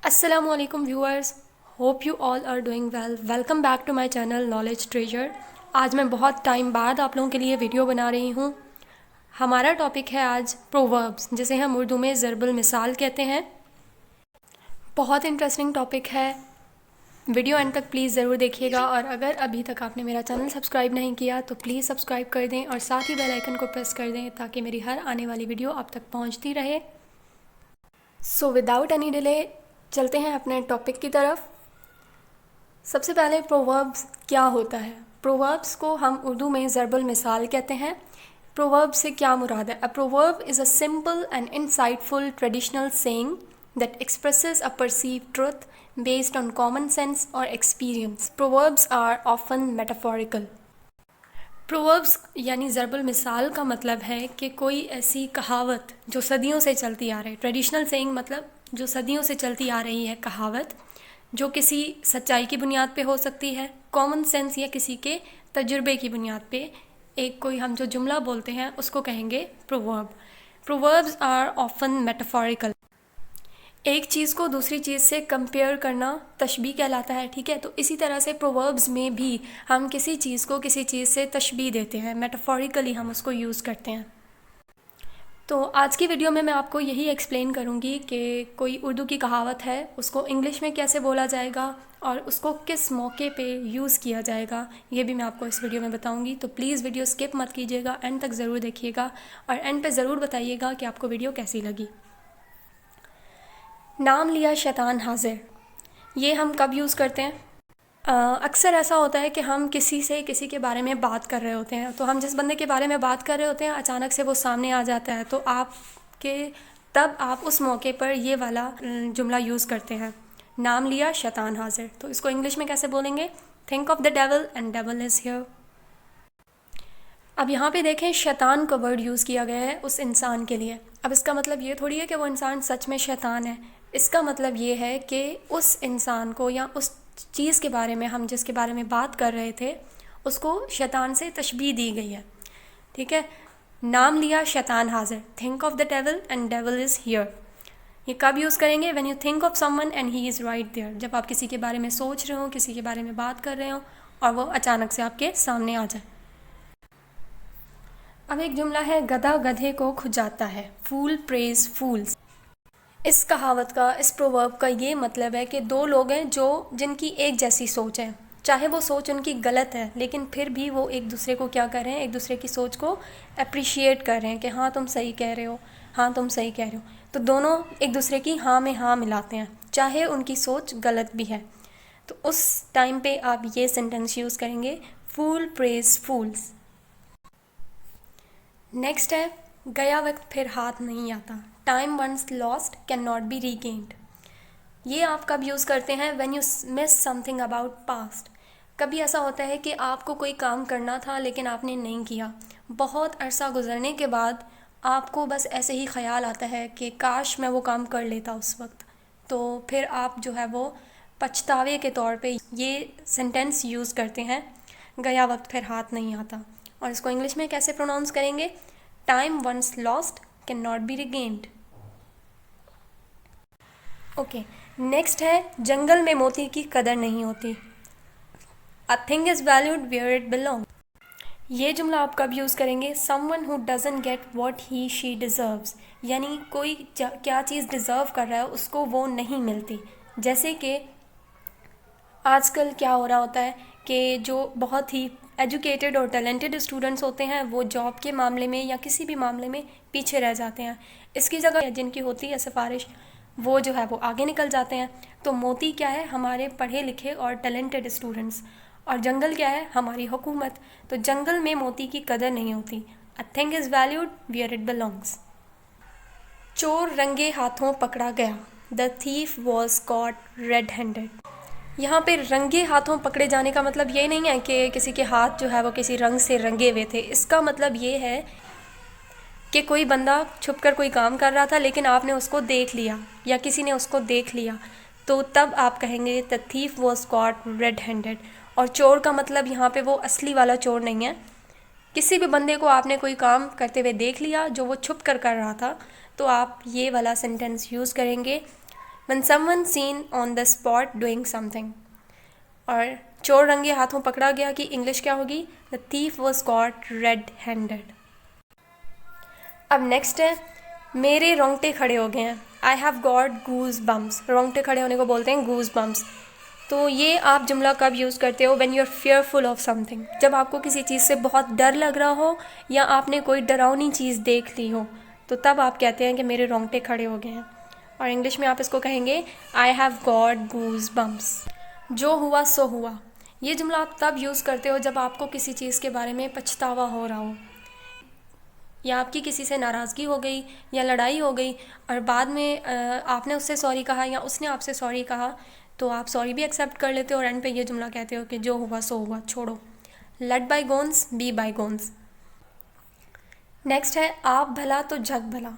Assalamualaikum viewers, hope you all are doing well. Welcome back to my channel Knowledge Treasure. आज मैं बहुत time बाद आप लोगों के लिए वीडियो बना रही हूँ। हमारा टॉपिक है आज प्रोवर्ब्स, जिसे हम उर्दू में ज़रबुल मिसाल कहते हैं। बहुत इंटरेस्टिंग टॉपिक है, वीडियो एंड तक प्लीज़ ज़रूर देखिएगा। और अगर अभी तक आपने मेरा चैनल सब्सक्राइब नहीं किया तो प्लीज़ सब्सक्राइब कर दें और साथ ही बेल आइकन को प्रेस कर दें ताकि मेरी हर आने वाली वीडियो आप तक पहुँचती रहे। सो विदाउट एनी डिले चलते हैं अपने टॉपिक की तरफ। सबसे पहले प्रोवर्ब्स क्या होता है। प्रोवर्ब्स को हम उर्दू में ज़रबुल मिसाल कहते हैं। प्रोवर्ब से क्या मुराद है? A proverb is a simple and insightful traditional saying that expresses a perceived truth based on common sense और experience. Proverbs are often metaphorical. Proverbs यानी ज़रबुल मिसाल का मतलब है कि कोई ऐसी कहावत जो सदियों से चलती आ रही है। ट्रेडिशनल सेइंग मतलब जो सदियों से चलती आ रही है कहावत, जो किसी सच्चाई की बुनियाद पे हो सकती है, कॉमन सेंस या किसी के तजुर्बे की बुनियाद पे एक कोई हम जो जुमला बोलते हैं उसको कहेंगे proverb. Proverbs are often metaphorical. एक चीज़ को दूसरी चीज़ से कंपेयर करना तशबीह कहलाता है, ठीक है। तो इसी तरह से प्रोवर्ब्स में भी हम किसी चीज़ को किसी चीज़ से तशबीह देते हैं, मेटाफोरिकली हम उसको यूज़ करते हैं। तो आज की वीडियो में मैं आपको यही एक्सप्लेन करूँगी कि कोई उर्दू की कहावत है उसको इंग्लिश में कैसे बोला जाएगा और उसको किस मौके पे यूज़ किया जाएगा, ये भी मैं आपको इस वीडियो में बताऊँगी। तो प्लीज़ वीडियो स्किप मत कीजिएगा, एंड तक ज़रूर देखिएगा और एंड पे ज़रूर बताइएगा कि आपको वीडियो कैसी लगी। नाम लिया शैतान हाजिर, ये हम कब यूज़ करते हैं? अक्सर ऐसा होता है कि हम किसी के बारे में बात कर रहे होते हैं, तो हम जिस बंदे के बारे में बात कर रहे होते हैं अचानक से वो सामने आ जाता है, तो तब आप उस मौके पर ये वाला जुमला यूज़ करते हैं, नाम लिया शैतान हाजिर। तो इसको इंग्लिश में कैसे बोलेंगे? Think of the devil and devil is here. अब यहाँ पे देखें, शैतान का वर्ड यूज़ किया गया है उस इंसान के लिए। अब इसका मतलब ये थोड़ी है कि वो इंसान सच में शैतान है। इसका मतलब ये है कि उस इंसान को या उस चीज़ के बारे में हम जिसके बारे में बात कर रहे थे उसको शैतान से तशबीह दी गई है, ठीक है। नाम लिया शैतान हाजिर, think of the devil and devil is here. ये कब यूज़ करेंगे? When you think of someone and he is right there. जब आप किसी के बारे में सोच रहे हो, किसी के बारे में बात कर रहे हो और वो अचानक से आपके सामने आ जाए। अब एक जुमला है, गधा गधे को खुजाता है, फूल प्रेज फूल्स। इस कहावत का, इस प्रोवर्ब का ये मतलब है कि दो लोग हैं जिनकी एक जैसी सोच है, चाहे वो सोच उनकी गलत है लेकिन फिर भी वो एक दूसरे को क्या कर रहे हैं, एक दूसरे की सोच को अप्रिशिएट कर रहे हैं कि हाँ तुम सही कह रहे हो, हाँ तुम सही कह रहे हो। तो दोनों एक दूसरे की हाँ में हाँ मिलाते हैं, चाहे उनकी सोच गलत भी है। तो उस टाइम पे आप ये सेंटेंस यूज़ करेंगे, फूल प्रेज फूल्स। नेक्स्ट है, गया वक्त फिर हाथ नहीं आता, time once lost can not be regained. ये आप कब यूज़ करते हैं? When you miss something about past. कभी ऐसा होता है कि आपको कोई काम करना था लेकिन आपने नहीं किया, बहुत अरसा गुजरने के बाद आपको बस ऐसे ही ख्याल आता है कि काश मैं वो काम कर लेता उस वक्त। तो फिर आप जो है वो पछतावे के तौर पे ये सेंटेंस यूज़ करते हैं, गया वक्त फिर हाथ नहीं आता। और इसको इंग्लिश में कैसे प्रोनाउंस करेंगे? Time once lost can not be regained. Okay, next है, जंगल में मोती की कदर नहीं होती, a thing is valued where it belong. ये जुमला आप कब यूज़ करेंगे? Someone who doesn't get what he she deserves, यानी कोई क्या चीज़ डिज़र्व कर रहा है उसको वो नहीं मिलती। जैसे कि आजकल क्या हो रहा होता है कि जो बहुत ही एजुकेटेड और टैलेंटेड स्टूडेंट्स होते हैं वो जॉब के मामले में या किसी भी मामले में पीछे रह जाते हैं। इसकी जगह जिनकी होती है सिफारिश, वो जो है वो आगे निकल जाते हैं। तो मोती क्या है? हमारे पढ़े लिखे और टैलेंटेड स्टूडेंट्स। और जंगल क्या है? हमारी हुकूमत। तो जंगल में मोती की कदर नहीं होती, a thing is valued where it belongs. चोर रंगे हाथों पकड़ा गया, the thief was caught red handed. यहाँ पे रंगे हाथों पकड़े जाने का मतलब ये नहीं है कि किसी के हाथ जो है वो किसी रंग से रंगे हुए थे। इसका मतलब ये है कि कोई बंदा छुपकर कोई काम कर रहा था लेकिन आपने उसको देख लिया या किसी ने उसको देख लिया, तो तब आप कहेंगे the thief was caught red handed. और चोर का मतलब यहाँ पे वो असली वाला चोर नहीं है। किसी भी बंदे को आपने कोई काम करते हुए देख लिया जो वो छुप कर रहा था, तो आप ये वाला सेंटेंस यूज़ करेंगे, when someone seen on the spot doing something। और चोर रंगे हाथों पकड़ा गया की इंग्लिश क्या होगी? The thief was caught red handed. अब नेक्स्ट है मेरे रोंगटे खड़े हो गए हैं। I have got goose bumps. रोंगटे खड़े होने को बोलते हैं गूज बम्स। तो ये आप जुमला कब यूज़ करते हो? When you are fearful of something, जब आपको किसी चीज़ से बहुत डर लग रहा हो या आपने कोई डरावनी चीज़ देख ली हो, तो तब आप कहते हैं कि मेरे रोंगटे खड़े हो गए हैं। और इंग्लिश में आप इसको कहेंगे I have got goose bumps. जो हुआ सो हुआ, ये जुमला आप तब यूज़ करते हो जब आपको किसी चीज़ के बारे में पछतावा हो रहा हो, या आपकी किसी से नाराज़गी हो गई या लड़ाई हो गई और बाद में आपने उससे सॉरी कहा या उसने आपसे सॉरी कहा, तो आप सॉरी भी एक्सेप्ट कर लेते हो और एंड पे ये जुमला कहते हो कि जो हुआ सो हुआ, छोड़ो, लेट बायगोन्स बी बायगोन्स। नेक्स्ट है आप भला तो जग भला।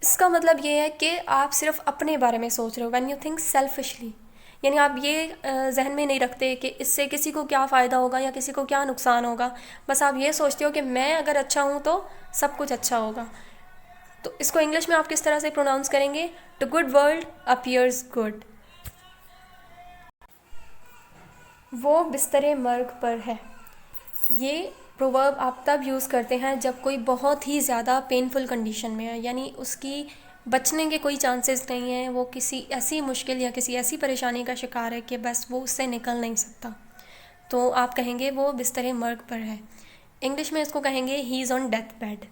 इसका मतलब ये है कि आप सिर्फ अपने बारे में सोच रहे हो, व्हेन यू थिंक सेल्फिशली, यानी आप ये जहन में नहीं रखते कि इससे किसी को क्या फ़ायदा होगा या किसी को क्या नुकसान होगा, बस आप ये सोचते हो कि मैं अगर अच्छा हूँ तो सब कुछ अच्छा होगा। तो इसको इंग्लिश में आप किस तरह से प्रोनाउंस करेंगे? The good world appears good. वो बिस्तरे मर्ग पर है। ये प्रोवर्ब आप तब यूज़ करते हैं जब कोई बहुत ही ज़्यादा पेनफुल कंडीशन में है, यानी उसकी बचने के कोई चांसेस नहीं हैं, वो किसी ऐसी मुश्किल या किसी ऐसी परेशानी का शिकार है कि बस वो उससे निकल नहीं सकता, तो आप कहेंगे वो बिस्तरे मर्ग पर है। इंग्लिश में इसको कहेंगे he is on death bed.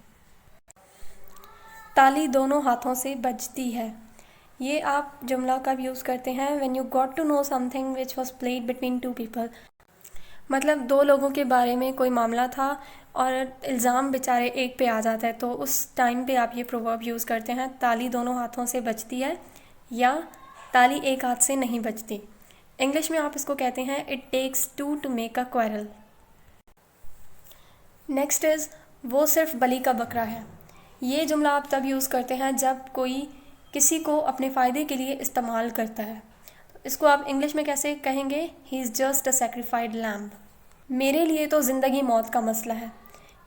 ताली दोनों हाथों से बजती है। ये आप जुमला कब यूज़ करते हैं? When you got to know something which was played between two people, मतलब दो लोगों के बारे में कोई मामला था और इल्ज़ाम बेचारे एक पे आ जाता है, तो उस टाइम पे आप ये प्रोवर्ब यूज़ करते हैं, ताली दोनों हाथों से बजती है या ताली एक हाथ से नहीं बजती। इंग्लिश में आप इसको कहते हैं it takes two to make a quarrel. Next is वो सिर्फ बलि का बकरा है। ये जुमला आप तब यूज़ करते हैं जब कोई किसी को अपने फ़ायदे के लिए इस्तेमाल करता है। इसको आप इंग्लिश में कैसे कहेंगे? He is just a sacrificed lamb. मेरे लिए तो ज़िंदगी मौत का मसला है।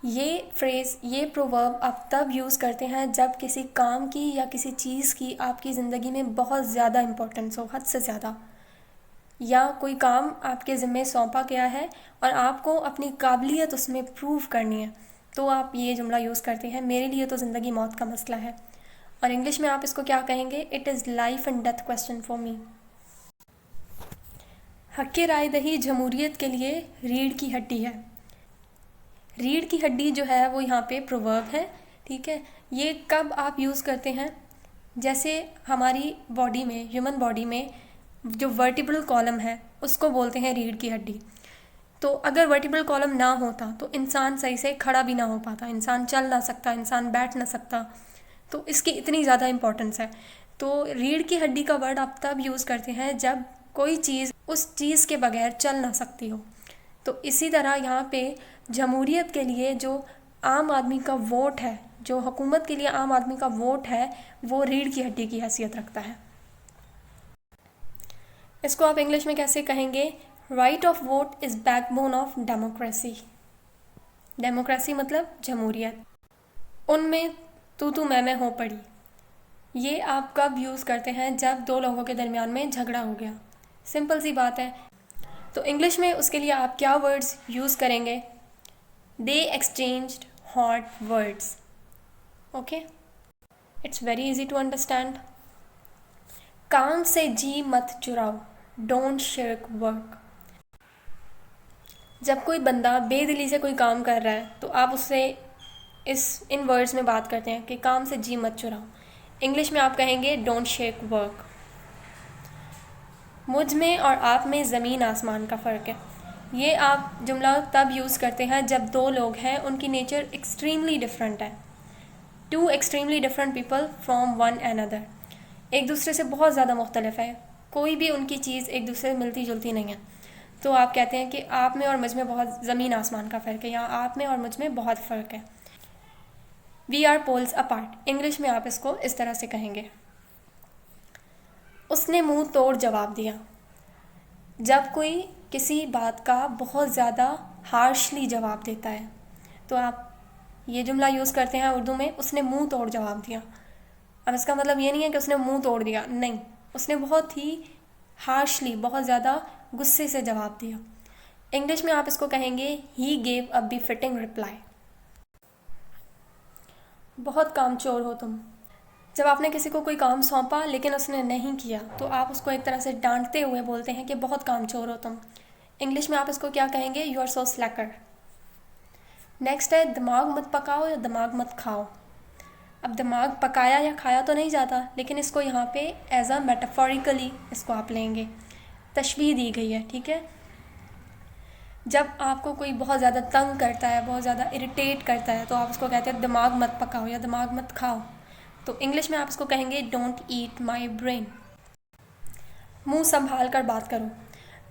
ये फ्रेज़, ये प्रोवर्ब आप तब यूज़ करते हैं जब किसी काम की या किसी चीज़ की आपकी ज़िंदगी में बहुत ज़्यादा इम्पोर्टेंस हो, हद से ज़्यादा, या कोई काम आपके ज़िम्मे सौंपा गया है और आपको अपनी काबिलियत उसमें प्रूव करनी है, तो आप ये जुमला यूज़ करते हैं, मेरे लिए तो ज़िंदगी मौत का मसला है। और इंग्लिश में आप इसको क्या कहेंगे? It is life and death question for me. हक़ राय दही जमहूरियत के लिए रीढ़ की हड्डी है। रीढ़ की हड्डी जो है वो यहाँ पे प्रोवर्ब है, ठीक है। ये कब आप यूज़ करते हैं? जैसे हमारी बॉडी में, ह्यूमन बॉडी में जो वर्टिब्रल कॉलम है उसको बोलते हैं रीढ़ की हड्डी। तो अगर वर्टिब्रल कॉलम ना होता तो इंसान सही से खड़ा भी ना हो पाता, इंसान चल ना सकता, इंसान बैठ ना सकता, तो इसकी इतनी ज़्यादा इम्पोर्टेंस है। तो रीढ़ की हड्डी का वर्ड आप तब यूज़ करते हैं जब कोई चीज़ उस चीज़ के बगैर चल ना सकती हो। तो इसी तरह यहाँ पे जमहूरियत के लिए जो आम आदमी का वोट है, जो हुकूमत के लिए आम आदमी का वोट है, वो रीढ़ की हड्डी की हैसियत रखता है। इसको आप इंग्लिश में कैसे कहेंगे? Right of vote is backbone of democracy. Democracy मतलब जमहूरियत। उनमें तू मैं हो पड़ी। ये आप कब यूज़ करते हैं? जब दो लोगों के दरमियान में झगड़ा हो गया। सिंपल सी बात है। तो इंग्लिश में उसके लिए आप क्या वर्ड्स यूज़ करेंगे? They exchanged hot words. Okay, it's very easy to understand. काम से जी मत चुराओ, डोंट शिर्क वर्क। जब कोई बंदा बेदिली से कोई काम कर रहा है तो आप उससे इन वर्ड्स में बात करते हैं कि काम से जी मत चुराओ। इंग्लिश में आप कहेंगे डोंट शेक वर्क। मुझ में और आप में ज़मीन आसमान का फ़र्क है। ये आप जुमला तब यूज़ करते हैं जब दो लोग हैं, उनकी नेचर एक्सट्रीमली डिफरेंट है। Two extremely different people from one another, एक दूसरे से बहुत ज़्यादा मुख्तलिफ है, कोई भी उनकी चीज़ एक दूसरे से मिलती जुलती नहीं है। तो आप कहते हैं कि आप में और मुझ में बहुत ज़मीन आसमान का फ़र्क है, या आप में और मुझ में बहुत फ़र्क है। We are poles apart. English में आप इसको इस तरह से कहेंगे। उसने मुंह तोड़ जवाब दिया। जब कोई किसी बात का बहुत ज़्यादा हार्शली जवाब देता है तो आप ये जुमला यूज़ करते हैं उर्दू में, उसने मुंह तोड़ जवाब दिया। अब इसका मतलब ये नहीं है कि उसने मुंह तोड़ दिया, नहीं, उसने बहुत ही हार्शली, बहुत ज़्यादा गुस्से से जवाब दिया। इंग्लिश में आप इसको कहेंगे he gave a befitting reply. बहुत कामचोर हो तुम। जब आपने किसी को कोई काम सौंपा लेकिन उसने नहीं किया तो आप उसको एक तरह से डांटते हुए बोलते हैं कि बहुत कामचोर हो तुम। इंग्लिश में आप इसको क्या कहेंगे? You are so slacker. Next है दिमाग मत पकाओ या दिमाग मत खाओ। अब दिमाग पकाया या खाया तो नहीं जाता, लेकिन इसको यहाँ पे एज अ मेटाफोरिकली इसको आप लेंगे, तशबीह दी गई है, ठीक है। जब आपको कोई बहुत ज़्यादा तंग करता है, बहुत ज़्यादा इरिटेट करता है, तो आप उसको कहते हैं दिमाग मत पकाओ या दिमाग मत खाओ। तो इंग्लिश में आप इसको कहेंगे डोंट ईट माई ब्रेन। मुंह संभाल कर बात करो।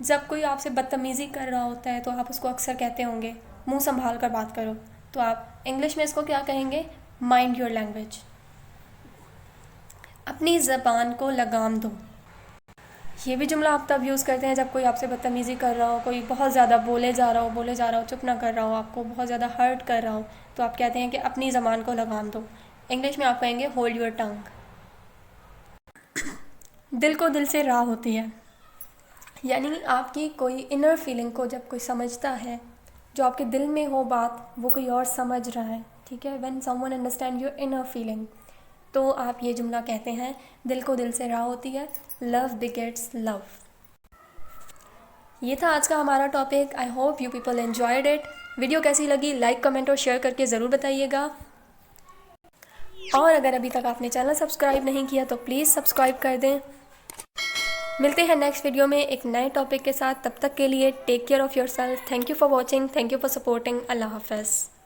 जब कोई आपसे बदतमीज़ी कर रहा होता है तो आप उसको अक्सर कहते होंगे मुंह संभाल कर बात करो। तो आप इंग्लिश में इसको क्या कहेंगे? Mind your language. अपनी ज़बान को लगाम दो। ये भी जुमला आप तब यूज़ करते हैं जब कोई आपसे बदतमीज़ी कर रहा हो, कोई बहुत ज़्यादा बोले जा रहा हो, चुप ना कर रहा हो, आपको बहुत ज़्यादा हर्ट कर रहा हो, तो आप कहते हैं कि अपनी ज़बान को लगाम दो। इंग्लिश में आप कहेंगे होल्ड योर टंग। दिल को दिल से राह होती है, यानी आपकी कोई इनर फीलिंग को जब कोई समझता है, जो आपके दिल में हो बात वो कोई और समझ रहा है, ठीक है। When someone understand your inner feeling, तो आप ये जुमला कहते हैं दिल को दिल से राह होती है, लव बिगेट्स लव। ये था आज का हमारा topic. I hope you people enjoyed it. Video कैसी लगी लाइक कमेंट और शेयर करके ज़रूर बताइएगा। और अगर अभी तक आपने चैनल सब्सक्राइब नहीं किया तो प्लीज़ सब्सक्राइब कर दें। मिलते हैं नेक्स्ट वीडियो में एक नए टॉपिक के साथ। तब तक के लिए take care of yourself. Thank you for watching, thank you for supporting. अल्लाह हाफ़िज़।